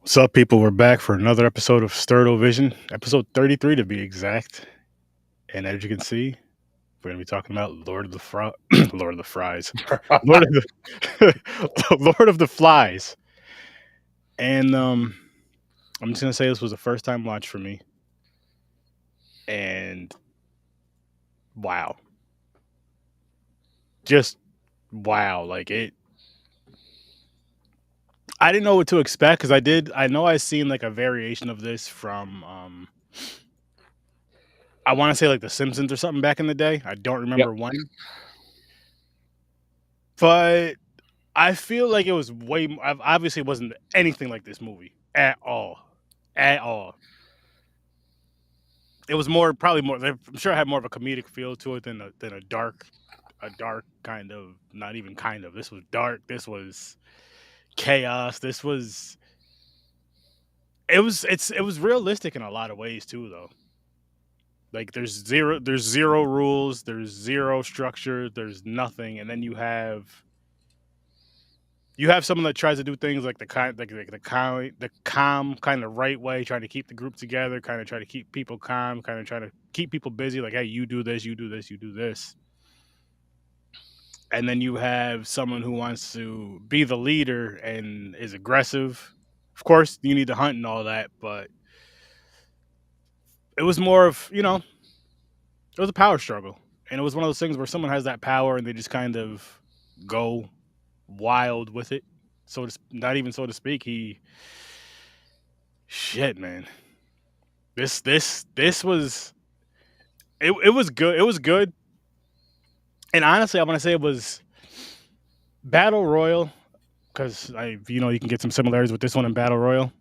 What's up, people? We're back for another episode of Sturd Vision, episode 33 to be exact. And as you can see, we're going to be talking about Lord of the Lord of the Fries, Lord of the Lord of the Flies. And I'm just going to say this was a first time watch for me. And wow, just wow, like it. I didn't know what to expect because I know I seen like a variation of this from I want to say like The Simpsons or something back in the day. I don't Yep. remember when, but I feel like it was obviously it wasn't anything like this movie at all, at all. It was probably more. I'm sure it had more of a comedic feel to it than a dark kind of. Not even kind of. This was dark. This was chaos. This was. It was realistic in a lot of ways too, though. Like there's zero rules. There's zero structure. There's nothing, and then you have someone that tries to do things like the calm kind of right way, trying to keep the group together, kind of try to keep people calm, kind of trying to keep people busy. Like, hey, you do this, you do this, you do this. And then you have someone who wants to be the leader and is aggressive. Of course, you need to hunt and all that, but it was more of it was a power struggle, and it was one of those things where someone has that power and they just kind of go wild with it. So not even so to speak. Shit, man. This was it was good. It was good. And honestly, I want to say it was Battle Royal because you can get some similarities with this one in hmm Battle Royale.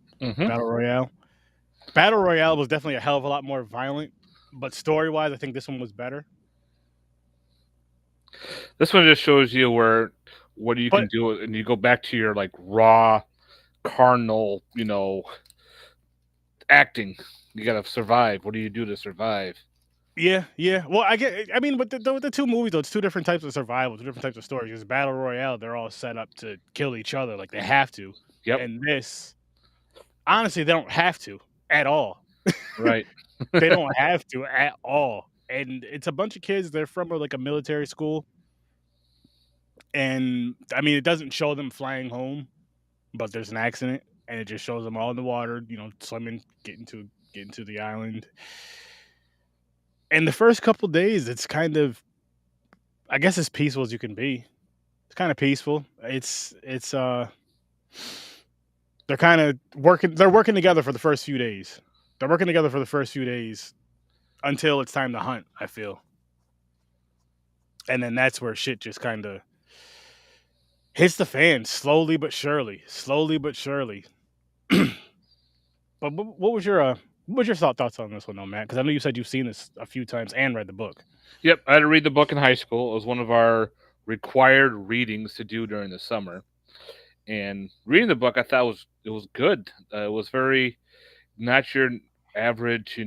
Battle Royale was definitely a hell of a lot more violent, but story wise, I think this one was better. This one just shows you what you But can do, and you go back to your like raw, carnal, acting. You gotta survive. What do you do to survive? yeah, yeah. Well, I mean, with the two movies, though, it's two different types of survival, two different types of stories. Because Battle Royale, they're all set up to kill each other, like they have to. Yep. And this, honestly, they don't have to at all. Right. They don't have to at all. And it's a bunch of kids. They're from like a military school, and I mean, it doesn't show them flying home, but there's an accident, and it just shows them all in the water, swimming, getting to the island. And the first couple days, it's kind of, I guess, as peaceful as you can be. It's kind of peaceful. It's they're kind of working. They're working together for the first few days. They're working together for the first few days until it's time to hunt. I feel, and then that's where shit just kind of hits the fan slowly but surely. Slowly but surely. But what was your thoughts on this one, though, Matt? Because I know you said you've seen this a few times and read the book. Yep. I had to read the book in high school. It was one of our required readings to do during the summer. And reading the book, I thought it was good. It was very not your average,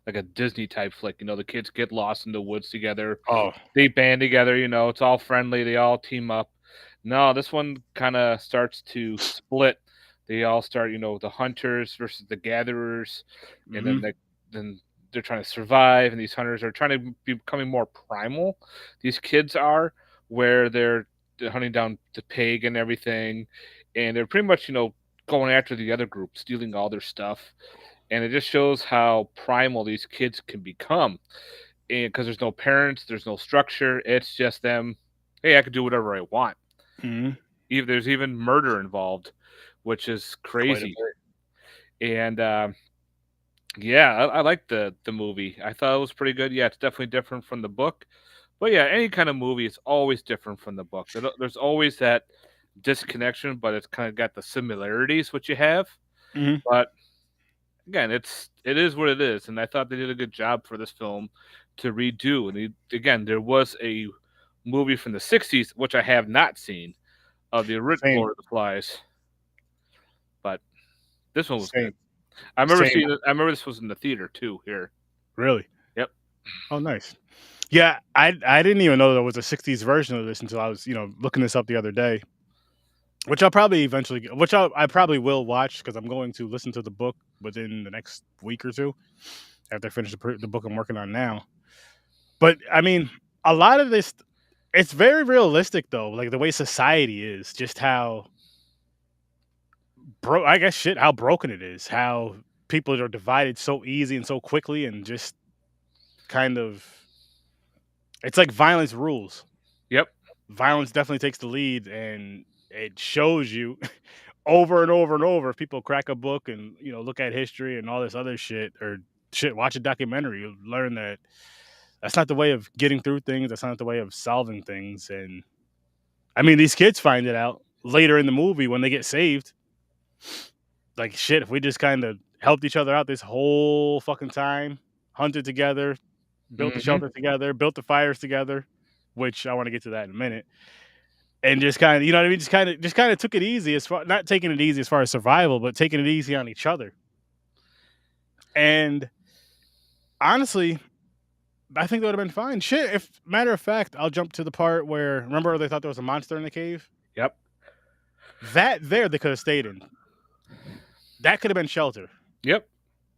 like a Disney type flick. The kids get lost in the woods together. Oh, They band together, it's all friendly, they all team up. No, this one kind of starts to split. They all start, the hunters versus the gatherers, and hmm then they're trying to survive, and these hunters are trying to be becoming more primal. These kids are where they're hunting down the pig and everything, and they're pretty much, going after the other group, stealing all their stuff, and it just shows how primal these kids can become. And because there's no parents, there's no structure, it's just them. Hey, I can do whatever I want. hmm Even there's even murder involved, which is quite a crazy. bit. And yeah, I like the movie. I thought it was pretty good. Yeah, it's definitely different from the book. But yeah, any kind of movie is always different from the book. There's always that disconnection, but it's kind of got the similarities which you have. hmm But again, it is what it is, and I thought they did a good job for this film to redo. And again, there was a movie from the '60s which I have not seen of the original Same, Lord of the Flies, but this one was good. same, I remember same. seeing it. I remember this was in the theater too. Here, Really? yep. Oh, nice. Yeah, I didn't even know there was a '60s version of this until I was looking this up the other day. which I'll probably eventually get, which I probably will watch because I'm going to listen to the book within the next week or two after I finish the book I'm working on now. But I mean, a lot of this, it's very realistic though, like the way society is, just how I guess shit, how broken it is, how people are divided so easy and so quickly, and just kind of, it's like violence rules. Yep. Violence definitely takes the lead, and it shows you over and over and over. If people crack a book and look at history and all this other shit, or shit, watch a documentary, you'll learn that that's not the way of getting through things. That's not the way of solving things. And I mean, these kids find it out later in the movie when they get saved. Like shit, if we just kind of helped each other out this whole fucking time, hunted together, built the Hmm. shelter together, built the fires together, which I want to get to that in a minute. And just kind of, you know what I mean? Just kind of took it easy, as far, not taking it easy as far as survival, but taking it easy on each other. And honestly, I think that would have been fine. Shit, if matter of fact, I'll jump to the part where, remember they thought there was a monster in the cave? Yep. That there they could have stayed in. That could have been shelter. Yep.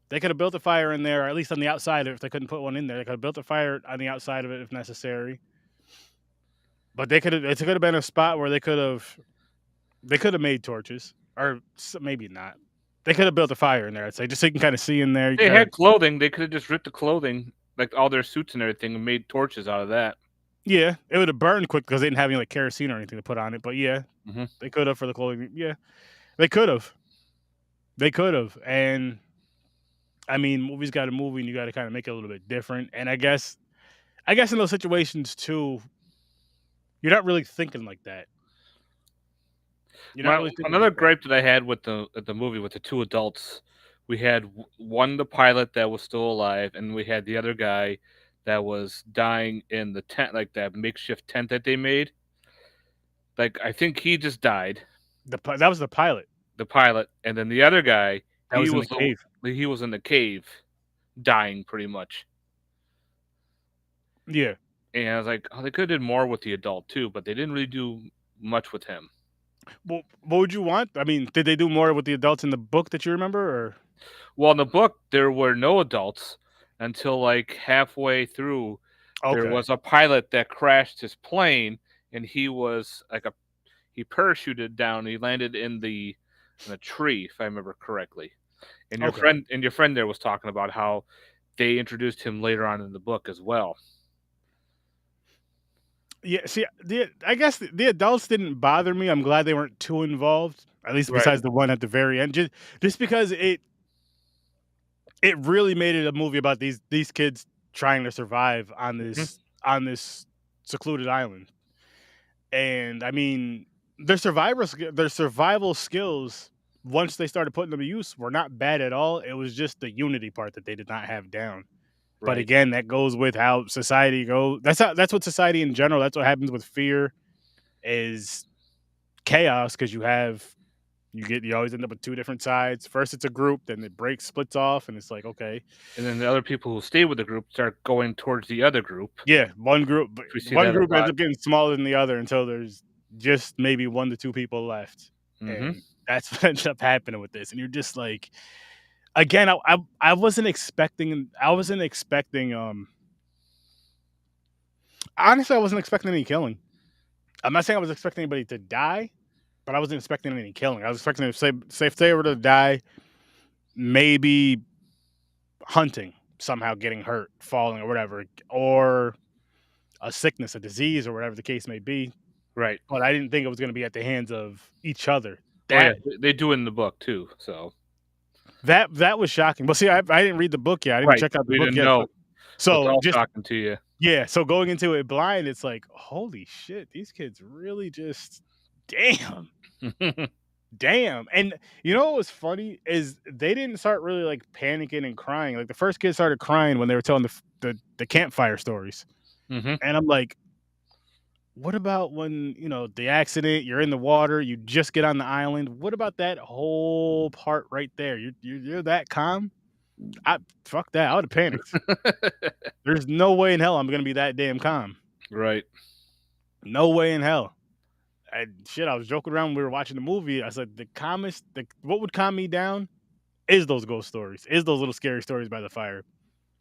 They could have built a fire in there, or at least on the outside of it if they couldn't put one in there. They could have built a fire on the outside of it if necessary. But it could have been a spot where they could have made torches, or maybe not. They could have built a fire in there, I'd say, just so you can kind of see in there. You They kind of, had clothing. They could have just ripped the clothing, like all their suits and everything, and made torches out of that. yeah, it would have burned quick because they didn't have any like kerosene or anything to put on it. But yeah, Hmm. they could have for the clothing. Yeah, they could have. They could have. And I mean, movies got a movie, and you got to kind of make it a little bit different. And I guess in those situations too, you're not really thinking like that. You're not My really thinking another like that. gripe that I had with the movie with the two adults, we had one the pilot that was still alive, and we had the other guy that was dying in the tent, like that makeshift tent that they made. Like I think he just died, That was the pilot. the pilot, and then the other guy, That was in the cave. he was in the cave, dying pretty much. Yeah. And I was like, oh, they could have did more with the adult too, but they didn't really do much with him. Well, what would you want? I mean, did they do more with the adults in the book that you remember, or Well, in the book, there were no adults until like halfway through. There okay, was a pilot that crashed his plane, and he was like he parachuted down. He landed in a tree, if I remember correctly. And okay. your friend there was talking about how they introduced him later on in the book as well. Yeah, see, I guess the adults didn't bother me. I'm glad they weren't too involved, at least Right. besides the one at the very end. Just because it really made it a movie about these kids trying to survive on Hmm. this secluded island. And I mean, their survival skills, once they started putting them to use, were not bad at all. It was just the unity part that they did not have down. But Right. again, that goes with how society goes. That's what society in general. That's what happens with fear is chaos because you always end up with two different sides. First, it's a group, then it breaks, splits off, and it's like okay, And then the other people who stay with the group start going towards the other group. yeah, one group, but We see one that a group ends lot. up getting smaller than the other until there's just maybe 1 to 2 people left, Hmm. and that's what ends up happening with this. And you're just like, again, I wasn't expecting. I wasn't expecting. Honestly, I wasn't expecting any killing. I'm not saying I was expecting anybody to die, but I wasn't expecting any killing. I was expecting to say if they were to die, maybe hunting, somehow getting hurt, falling or whatever, or a sickness, a disease, or whatever the case may be. Right. But I didn't think it was going to be at the hands of each other. Oh yeah, That they do it in the book too. So that was shocking. But see, I didn't read the book yet. I didn't right, check out the we book didn't yet. know. So it's So all just shocking to you. yeah. So going into it blind, it's like, holy shit, these kids really just damn. Damn. And you know what was funny is they didn't start really like panicking and crying. Like the first kid started crying when they were telling the campfire stories. Hmm. And I'm like, what about when, the accident, you're in the water, you just get on the island? What about that whole part right there? You're that calm? I fuck that. I would have panicked. There's no way in hell I'm gonna be that damn calm. Right. No way in hell. And shit, I was joking around when we were watching the movie. I said the calmest, what would calm me down is those ghost stories, is those little scary stories by the fire.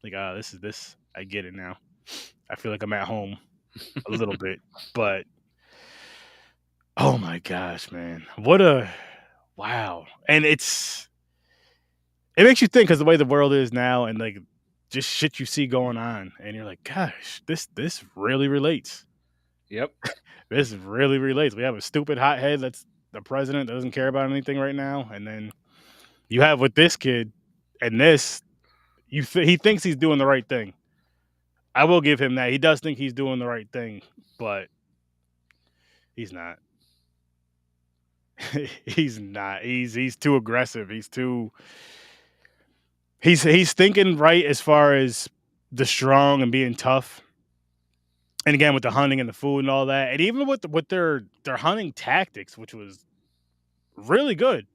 Like, this is this. I get it now. I feel like I'm at home a little bit, but oh my gosh, man, what a wow! And it makes you think because the way the world is now, and like just shit you see going on, and you're like, gosh, this really relates. Yep. This really relates. We have a stupid hothead that's the president that doesn't care about anything right now, and then you have with this kid, and this he thinks he's doing the right thing. I will give him that. He does think he's doing the right thing, but he's not. He's not. He's too aggressive. He's thinking right as far as the strong and being tough. And again with the hunting and the food and all that. And even with their hunting tactics, which was really good.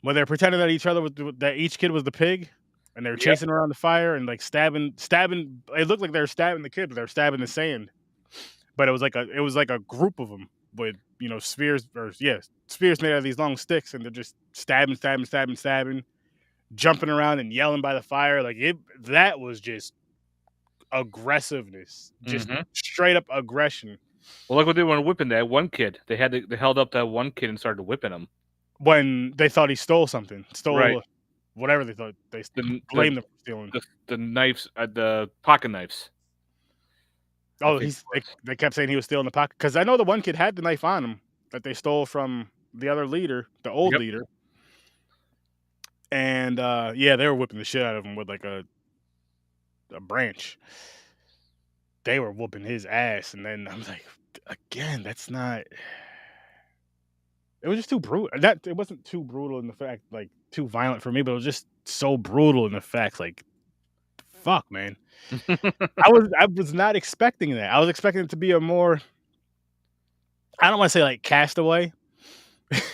When they're pretending that that each kid was the pig and they were Yep. chasing around the fire and like stabbing. It looked like they were stabbing the kid, but they were stabbing the sand. But it was like a group of them with spheres spheres made out of these long sticks, and they're just stabbing, jumping around and yelling by the fire. Like that was just aggressiveness, just Mhm. straight up aggression. Well, look what they were whipping that one kid. They held up that one kid and started whipping him. When they thought he stole something, Right. stole whatever they thought they The n blamed them for stealing. the knives, the pocket knives, I Oh, think it was. they kept saying he was stealing the pocket because I know the one kid had the knife on him that they stole from the other leader, the old Yep. leader, and yeah, they were whipping the shit out of him with like a branch. They were whooping his ass, and then I was like, again, that's not. It was just too brutal. That it wasn't too brutal in the fact, like too violent for me, but it was just so brutal in the fact, like, fuck, man. I was not expecting that. I was expecting it to be a more. I don't want to say like Castaway,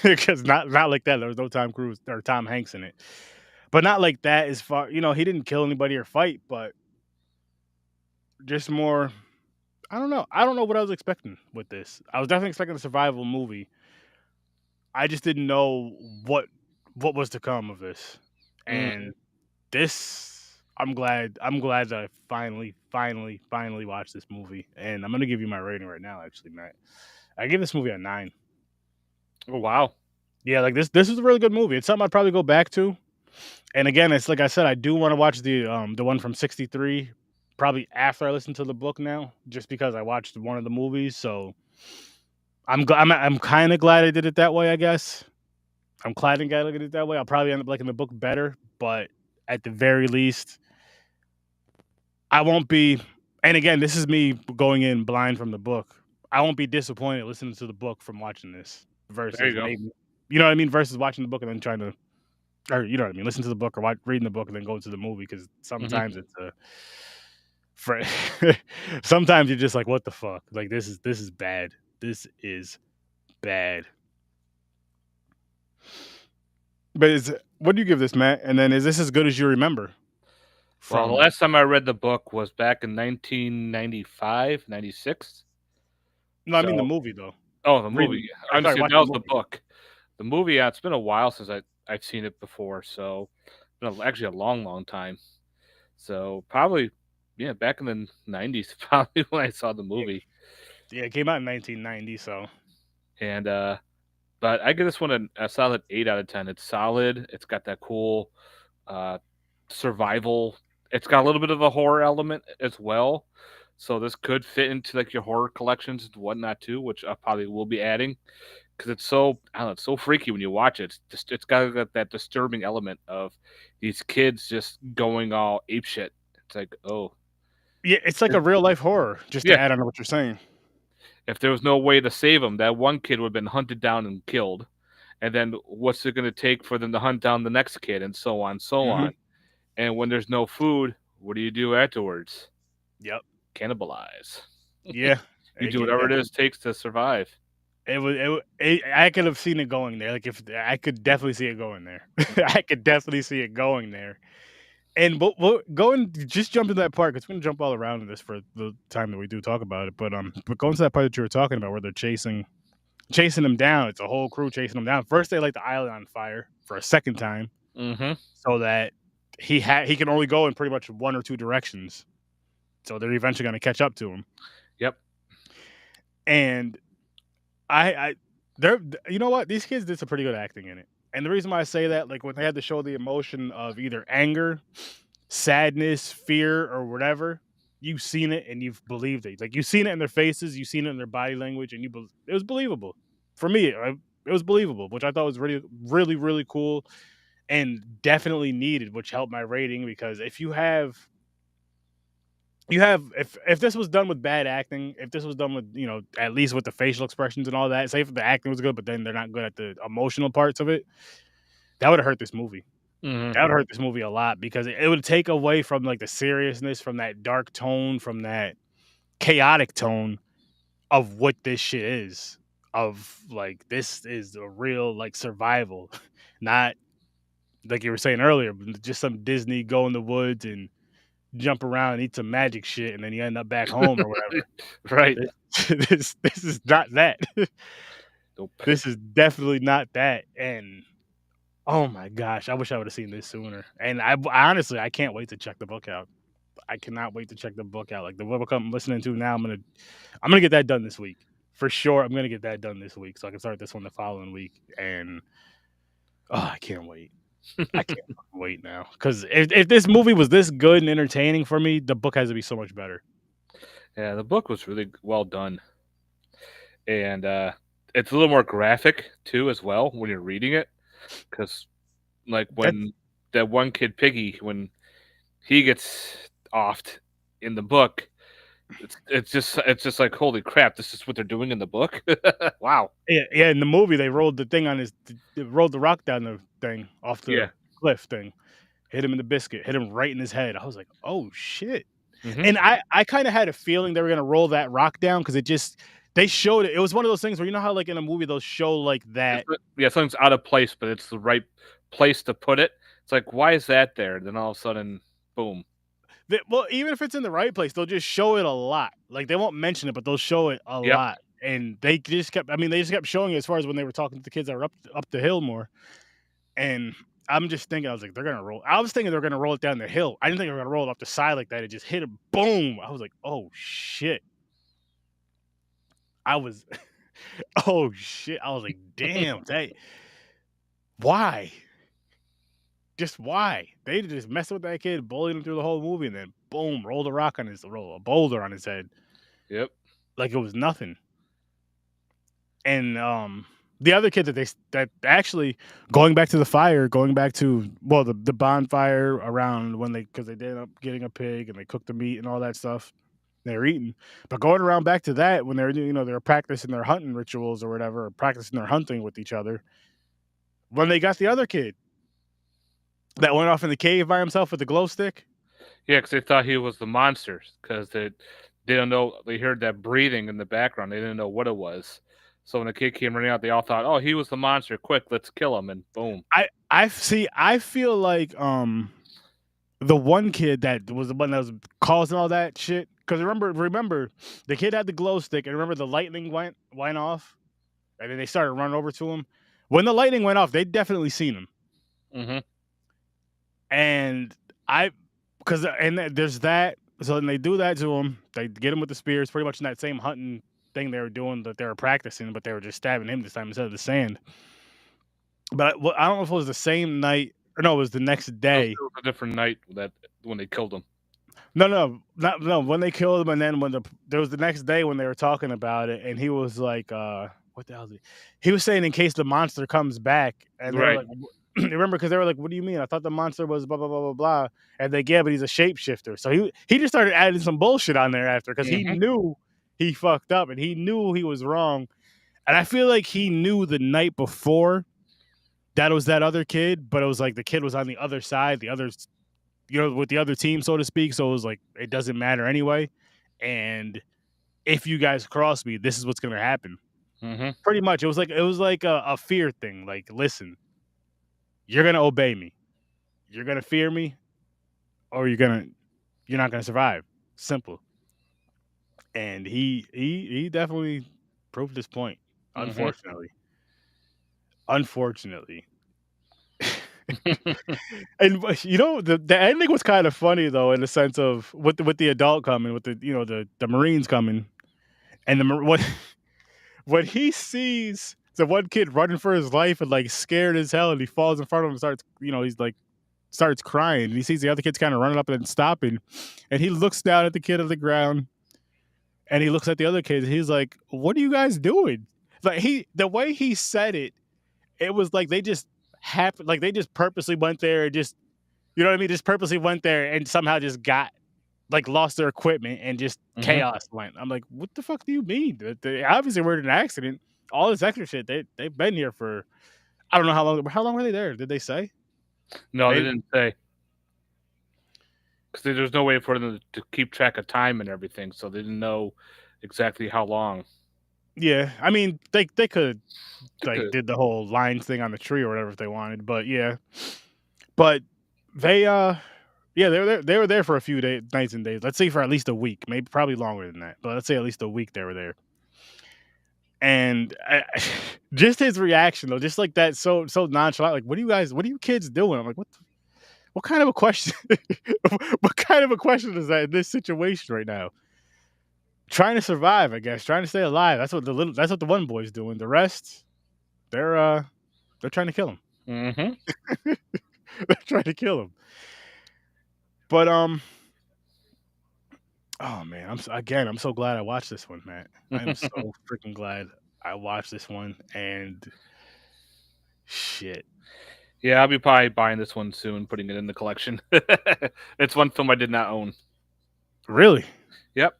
because not like that. There was no Tom Cruise or Tom Hanks in it, but not like that. As far he didn't kill anybody or fight, but just more. I don't know. I don't know what I was expecting with this. I was definitely expecting a survival movie. I just didn't know what was to come of this. Mhm. And this I'm glad that I finally watched this movie. And I'm gonna give you my rating right now, actually, Matt. I give this movie a 9. Oh, wow. Yeah, like this is a really good movie. It's something I'd probably go back to. And again, it's like I said, I do want to watch the one from '63 probably after I listen to the book now, just because I watched one of the movies. So I'm kind of glad I did it that way, I guess. I'm glad I did it that way. I'll probably end up liking the book better, but at the very least, I won't be. And again, this is me going in blind from the book. I won't be disappointed listening to the book from watching this There you versus go. maybe, you know what I mean, versus watching the book and then trying to, or you know what I mean, listen to the book or reading the book and then go to the movie because Mhm. sometimes it's a. For, sometimes you're just like, what the fuck? Like this is bad. This is bad. But what do you give this, Matt? And then is this as good as you remember Well, the from? last time I read the book was back in 1995, 96. No, I mean the So movie though. oh, the movie. Reading, I or sorry, understand, that watching the was the movie. book. The movie, yeah, it's been a while since I've seen it before, so actually a long, long time. So, probably, yeah, back in the '90s, probably when I saw the Yeah, movie, yeah, it came out in 1990. So and, but I give this one a solid 8 out of 10. It's solid, it's got that cool, uh, survival. It's got a little bit of a horror element as well, so this could fit into, like, your horror collections and whatnot too, which I probably will be adding. 'Cause it's so I don't know, it's so freaky when you watch it. It's got that disturbing element of these kids just going all apeshit. It's like, "Oh." yeah, it's like a real life horror. Just to Yeah, add on to what you're saying. if there was no way to save them, that one kid would've been hunted down and killed, and then what's it gonna take for them to hunt down the next kid, and so on, so Hmm. on. And when there's no food, what do you do afterwards? Yep. Cannibalize. Yeah. You do whatever it That is takes to survive. I could have seen it going there. Like if I could definitely see it going there. Mhm, I could definitely see it going there. And what going just jump into that part because we're gonna jump all around in this for the time that we do talk about it. But going to that part that you were talking about where they're chasing. chasing him down. It's a whole crew chasing him down. First, they light the island on fire for a second time, Mhm. so that he can only go in pretty much one or two directions. So they're eventually going to catch up to him. Yep. And I they're you know what? These kids did some pretty good acting in it. And the reason why I say that, like when they had to show the emotion of either anger, sadness, fear, or whatever, you've seen it and you've believed it. Like you've seen it in their faces, you've seen it in their body language, and it was believable. For me, it was believable, which I thought was really, really, really cool and definitely needed, which helped my rating because if if this was done with bad acting, if this was done with, at least with the facial expressions and all that, say if the acting was good, but then they're not good at the emotional parts of it, that would have hurt this movie. Mhm. That would hurt this movie a lot because it would take away from like the seriousness, from that dark tone, from that chaotic tone of what this shit is. Of like this is a real like survival, not like you were saying earlier, just some Disney go in the woods and jump around and eat some magic shit, and then you end up back home or whatever. Right. This is not that. Nope. This is definitely not that. And oh my gosh, I wish I would have seen this sooner. And I honestly, I can't wait to check the book out. I cannot wait to check the book out. Like the book I'm listening to now, I'm gonna get that done this week for sure. I'm gonna get that done this week so I can start this one the following week. And oh, I can't wait. I can't fucking wait now because if this movie was this good and entertaining for me, the book has to be so much better. Yeah, the book was really well done, and it's a little more graphic too, as well, when you're reading it, because like That when that one kid Piggy, when he gets offed in the book, it's just like holy crap, this is what they're doing in the book. Wow. Yeah, yeah. In the movie, they rolled the thing on they rolled the rock down the thing off the Yeah. cliff thing, hit him in the biscuit, hit him right in his head. I was like, oh shit. Hmm. And I kind of had a feeling they were gonna roll that rock down because they showed it. It was one of those things where you know how like in a movie they'll show like that. Yeah, something's out of place, but it's the right place to put it. It's like, why is that there? Then all of a sudden, boom. Well, even if it's in the right place, they'll just show it a lot. Like they won't mention it, but they'll show it a Yep. lot. And they just kept. I mean, they just kept showing it as far as when they were talking to the kids that were up the hill more. And I'm just thinking, I was like, they're gonna roll. I was thinking they're gonna roll it down the hill. I didn't think they were gonna roll it up the side like that. It just hit it, boom. I was like, oh shit. I was, oh shit. I was like, damn, why? Just why? They just messed with that kid, bullied him through the whole movie, and then boom, roll a boulder on his head Yep. like it was nothing. And the other kid that actually going back to the fire, going back to the bonfire around when because they did end up getting a pig and they cooked the meat and all that stuff. They were eating, but going around back to that when they were they were practicing their hunting rituals or whatever, or practicing their hunting with each other. When they got the other kid that went off in the cave by himself with the glow stick. Yeah, because they thought he was the monster because they don't know. They heard that breathing in the background. They didn't know what it was. So when the kid came running out, they all thought, "Oh, he was the monster! Quick, let's kill him!" And boom. I see. I feel like the one kid that was the one that was causing all that shit. Because remember, the kid had the glow stick, and remember the lightning went off, and then they started running over to him. When the lightning went off, they definitely seen him, Hmm. and there's that. So then they do that to him. They get him with the spears, pretty much in that same hunting thing they were doing that they were practicing, but they were just stabbing him this time instead of the sand. But I don't know if it was the same night or no, it was the next day. It was a different night that when they killed him. No, no, not no. When they killed him, and then there was the next day when they were talking about it, and he was like, what the hell? He was saying in case the monster comes back, and they were Right. like, remember? Because they were like, what do you mean? I thought the monster was blah blah blah blah blah. And they yeah, but he's a shapeshifter. So he just started adding some bullshit on there after because he Hmm. knew he fucked up and he knew he was wrong, and I feel like he knew the night before that it was that other kid, but it was like the kid was on the other side, the other with the other team, so to speak. So it was like it doesn't matter anyway. And if you guys cross me, this is what's gonna happen. Hmm. Pretty much, it was like a fear thing. Like, listen, you're gonna obey me, you're gonna fear me, or you're not gonna survive. Simple. And he definitely proved his point. Mhm. unfortunately. Unfortunately. And the ending was kind of funny though, in the sense of with the adult coming, with the Marines coming, and when he sees the one kid running for his life and like scared as hell, and he falls in front of him, and starts he's like starts crying, and he sees the other kids kind of running up and stopping, and he looks down at the kid on the ground, and he looks at the other kids, and he's like, "What are you guys doing?" Like the way he said it, it was like they just happened, like they just purposely went there and just you know what I mean, just purposely went there and somehow just got like lost their equipment and just Mhm. chaos went. I'm like, what the fuck do you mean? They obviously were in an accident. All this extra shit. They've been here for I don't know how long. How long were they there? Did they say? No, they They didn't say, 'cause there's no way for them to keep track of time and everything, so they didn't know exactly how long. yeah. I mean, they could They like could. did the whole lines thing on the tree or whatever if they wanted, but yeah. But they yeah, they were there for a few days, nights and days. Let's say for at least a week, maybe probably longer than that. But let's say at least a week they were there. And just his reaction though, just like that, so nonchalant. Like, what are you kids doing? I'm like, what kind of a question? What kind of a question is that in this situation right now? Trying to survive, I guess. Trying to stay alive. That's what the one boy's doing. The rest, they're uh, they're trying to kill him. Mhm. They're trying to kill him. But oh man, I'm so glad I watched this one, Matt. I am so freaking glad I watched this one. And shit, Yeah, I'll be probably buying this one soon, putting it in the collection. It's one film I did not own. really? Yep.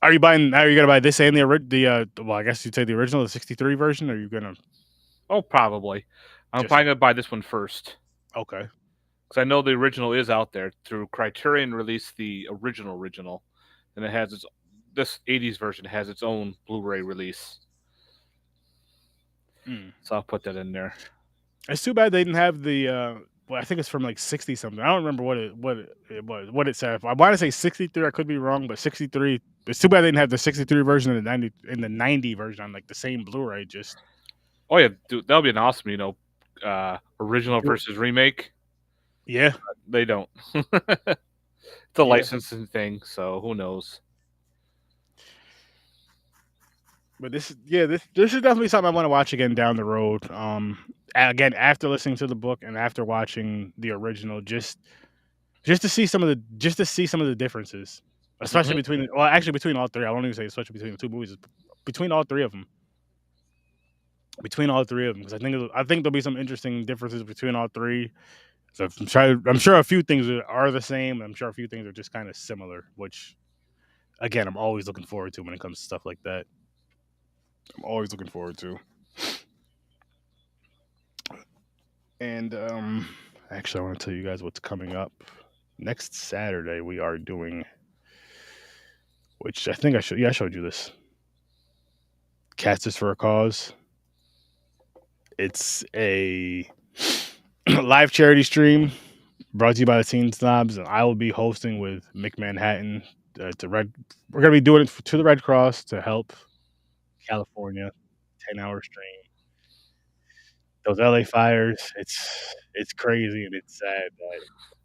Are you gonna buy this and well, I guess you'd say the original, the 63 version, or are you gonna Oh, probably. I'm just probably gonna buy this one first, okay. 'cause I know the original is out there. Through Criterion released the original, and it has its this '80s version has its own Blu-ray release. Mm. So I'll put that in there. It's too bad they didn't have the well, I think it's from like 60 something. I don't remember it was, what it said. I want to say 63, I could be wrong, but 63. It's too bad they didn't have the 63 version and the 90 version on like the same Blu-ray. Just Oh yeah, dude, that'll be an awesome, original do it. versus remake. Yeah, They don't. It's a yeah. licensing thing, so who knows? But this is definitely something I want to watch again down the road. Again after listening to the book and after watching the original, just to see some of the differences, especially Mhm. between well, actually between all three. I won't even say especially between the two movies, between all three of them. Between all three of them, because I think there'll be some interesting differences between all three. So I'm sure a few things are the same. I'm sure a few things are just kind of similar, which again I'm always looking forward to when it comes to stuff like that. I'm always looking forward to. And actually, I want to tell you guys what's coming up next Saturday. We are doing, which I think I should. Yeah, I showed you this. Cats is for a cause. It's a live charity stream brought to you by the Teen Snobs, and I will be hosting with Mick Manhattan. To Red, we're gonna be doing it to the Red Cross to help California. 10-hour stream. Those LA fires, it's crazy and it's sad that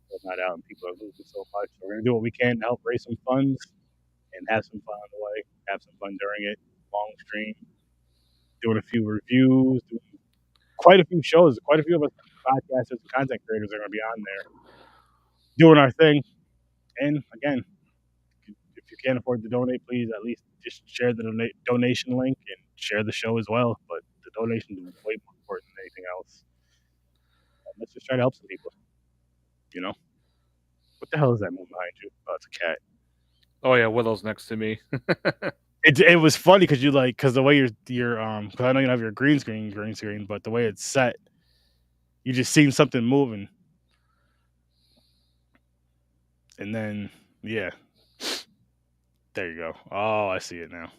they're not out and people are losing so much. So we're gonna do what we can to help raise some funds and have some fun on the way. Have some fun during it. Long stream, doing a few reviews, doing quite a few shows. Quite a few of us podcasters and content creators are gonna be on there doing our thing. And again, if you can't afford to donate, please at least just share the donation link and share the show as well. But the donation is way more important than anything else. Let's just try to help some people. You know, what the hell is that moving behind you? Oh, it's a cat. Oh yeah, Willow's next to me. It was funny because because the way because I know you don't have your green screen, but the way it's set, you just seen something moving, and then yeah, there you go. Oh, I see it now.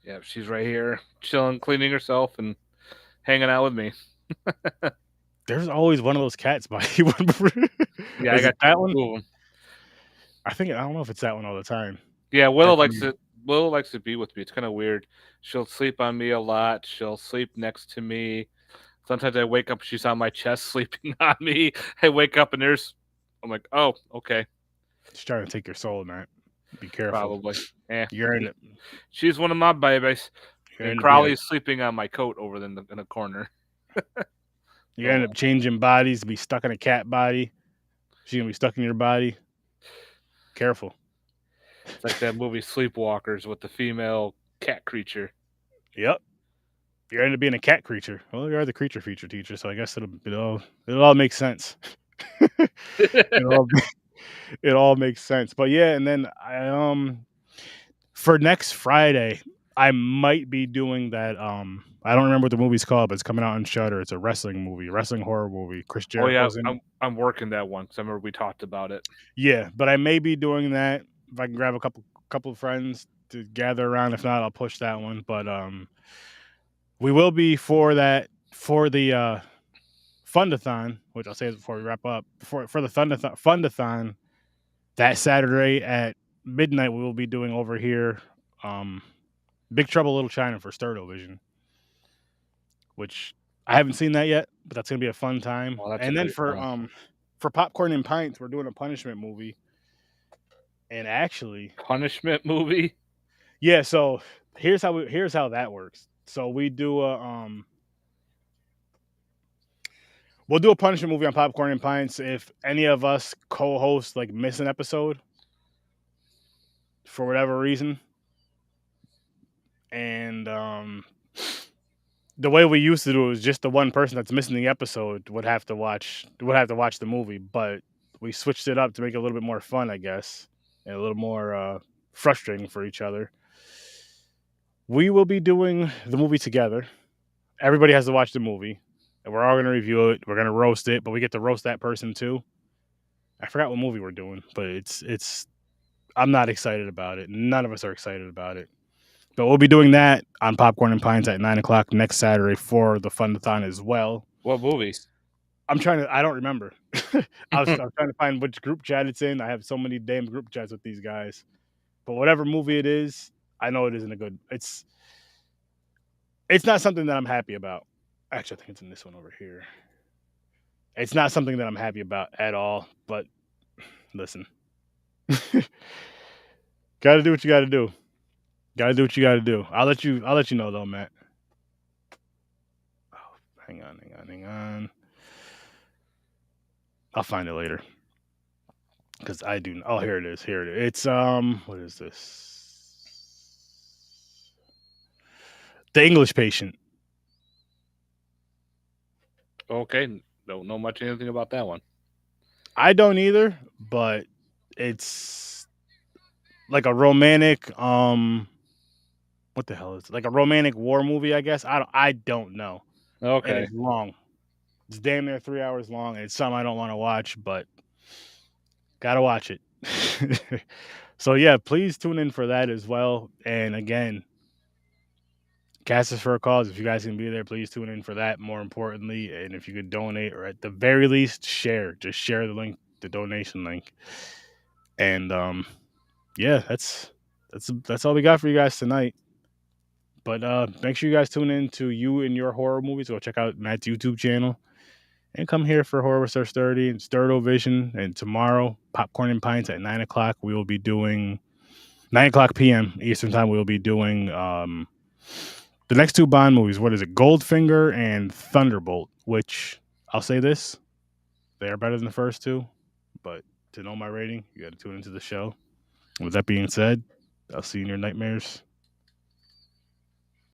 Yeah, she's right here, chilling, cleaning herself, and hanging out with me. There's always one of those cats by you. Yeah, I Is it got that one? two of them. I don't know if it's that one all the time. Yeah, Willow That's likes me. it. Willow likes to be with me. It's kind of weird. She'll sleep on me a lot. She'll sleep next to me. Sometimes I wake up, she's on my chest sleeping on me. I wake up and I'm like, oh, okay, She's trying to take your soul, man. Be careful. probably. Eh, You're in she- it. she's one of my babies. You're And end up being a, Crowley's sleeping on my coat over in the corner. you end So up changing bodies to be stuck in a cat body. She's gonna be stuck in your body. Careful. it's like that movie Sleepwalkers with the female cat creature. Yep. You're end up being a cat creature. Well, you are the creature feature teacher, so I guess it'll all make sense. it all it all makes sense. But yeah, and then for next Friday, I might be doing that. I don't remember what the movie's called, but it's coming out on Shudder. It's a wrestling movie, a wrestling horror movie. Chris Oh yeah, Jericho's in it. I'm working that one because I remember we talked about it. Yeah, but I may be doing that if I can grab a couple of friends to gather around. If not, I'll push that one. But we will be for the fundathon, which I'll say before we wrap up. For the fundathon that Saturday at midnight, we will be doing over here. Big Trouble Little China for Sturd Vision, which I haven't seen that yet, but that's gonna be a fun time. Oh, that's a And then great one. for Popcorn and Pints, we're doing a punishment movie. And actually, Punishment movie. yeah, so here's how that works. So we'll do a punishment movie on Popcorn and Pints if any of us co-hosts like miss an episode for whatever reason. And the way we used to do it was just the one person that's missing the episode would have to watch the movie, but we switched it up to make it a little bit more fun, I guess, and a little more frustrating for each other. We will be doing the movie together. Everybody has to watch the movie, and we're all going to review it. We're going to roast it, but we get to roast that person too. I forgot what movie we're doing, but it's I'm not excited about it. None of us are excited about it. But we'll be doing that on Popcorn and Pints at 9 o'clock next Saturday for the Fundathon as well. What movie? I don't remember. I'm trying to find which group chat it's in. I have so many damn group chats with these guys. But whatever movie it is, I know it isn't a good. It's not something that I'm happy about. Actually, I think it's in this one over here. It's not something that I'm happy about at all. But listen, gotta do what you gotta do. Gotta do what you gotta do. I'll let you know though, Matt. Oh, hang on. I'll find it later. Because I do. Oh, here it is. It's what is this? The English Patient. Okay, don't know much anything about that one. I don't either, but it's like a romantic what the hell is it? Like a romantic war movie, I guess. I don't know. And Okay. it's long. It's damn near 3 hours long, and it's something I don't want to watch, but gotta watch it. So yeah, please tune in for that as well. And again, cast us for a cause. If you guys can be there, please tune in for that. More importantly, and if you could donate, or at the very least, share. Just share the link, the donation link. And yeah, that's all we got for you guys tonight. But make sure you guys tune in to You and Your Horror Movies. Go check out Matt's YouTube channel. And come here for Horror with Sir Sturdy and Sturdo Vision. And tomorrow, Popcorn and Pints at 9 o'clock. We will be doing 9 o'clock p.m. Eastern Time. We will be doing the next two Bond movies. What is it? Goldfinger and Thunderbolt. Which I'll say this: they are better than the first two. But to know my rating, you got to tune into the show. With that being said, I'll see you in your nightmares.